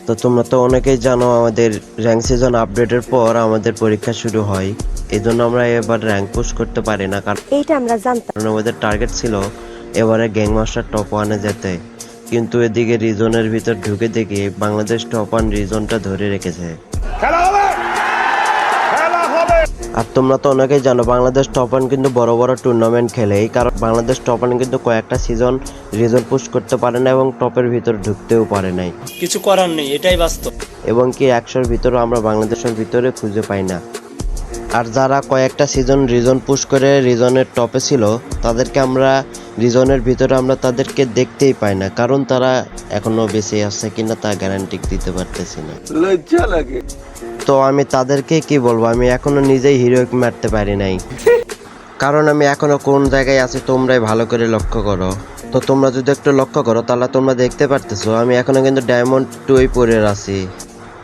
তো তোমরা তো অনেকেই জানো আমাদের র্যাঙ্ক সিজন আপডেটের পর আমাদের পরীক্ষা শুরু হয়, এই জন্য আমরা এবার র্যাঙ্ক পুশ করতে পারি না, এইটা আমরা জানতাম। কারণ আমাদের টার্গেট ছিল এবারে গ্যাং মাস্টার টপ 1-এ যেতে। কিন্তু এদিকে রিজনের ভিতর ঢুকে দেখি বাংলাদেশ টপ 1 রিজনটা ধরে রেখেছে। আর তোমরা তো অনেকেই জানো বাংলাদেশ টপ 1 কিন্তু বড় বড় টুর্নামেন্ট খেলে, এই কারণ বাংলাদেশ টপ 1 কিন্তু কয়েকটা সিজন রিজন পুশ করতে পারে না এবং টপের ভিতর ঢুকতেও পারে নাই। কিছু করার নেই, এটাই বাস্তব। এবং কি 100-র ভিতরে আমরা বাংলাদেশের ভিতরে খুঁজে পাই না। আর যারা কয়েকটা সিজন রিজন পুশ করে রিজনের টপে ছিল তাদেরকে আমরা রিজনের ভিতরে আমরা তাদেরকে দেখতেই পাই না, কারণ তারা এখনো বেঁচে আছে কিনা তা গ্যারান্টি দিতে পারতেছি না। লজ্জা লাগে। তো আমি তাদেরকে কি বলবো, আমি এখনো নিজেই হিরোইক মারতে পারি নাই, কারণ আমি এখনো কোন জায়গায় আছি তোমরাই ভালো করে লক্ষ্য করো। তো তোমরা যদি একটু লক্ষ্য করো তাহলে তোমরা দেখতে পারতেছো আমি এখনো কিন্তু ডায়মন্ড 2-ই পড়ে আছি,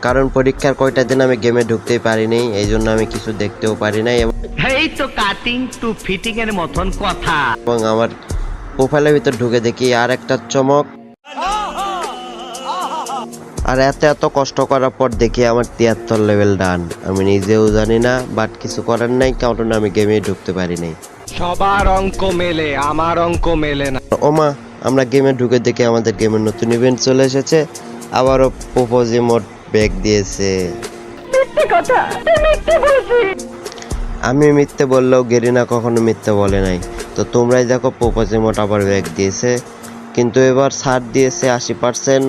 কারণ পরীক্ষার কয়টা দিন আমি গেমে ঢুকতেই পারিনি, এই জন্য আমি কিছু দেখতেও পারি নাই। এই তো কাটিং টু ফিটিং এর মতন কথা। এবং আমার প্রোফাইলের ভিতর ঢুকে দেখি আর একটা চমক, আর এত কষ্ট করার পর দেখি আমার 73 লেভেল ডান। আমি নিজেও জানি না, বাট কিছু করার নাই, কারণ আমি গেমে ঢুকতে পারি নাই। সবার অঙ্ক মেলে, আমার অঙ্ক মেলে না। ওমা, আমরা গেমে ঢুকে দেখি আমাদের গেমের নতুন ইভেন্ট চলে এসেছে, আবারও পোপোজি মোড ব্যাক দিয়েছে। আমি মিথ্যে বললেও গেরিনা কখনো মিথ্যে বলে নাই। তো তোমরাই দেখো পোপোজি মোড আবার ব্যাক দিয়েছে, কিন্তু এবার ছাড় দিয়েছে 80%।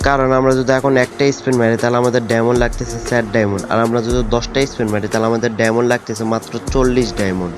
কারণ আমরা যদি এখন একটা স্পিন মারি তাহলে আমাদের ডায়মন্ড লাগতেছে 4 ডায়মন্ড, আর আমরা যদি 10টা স্পিন মারি তাহলে আমাদের ডায়মন্ড লাগতেছে মাত্র 40 ডায়মন্ড।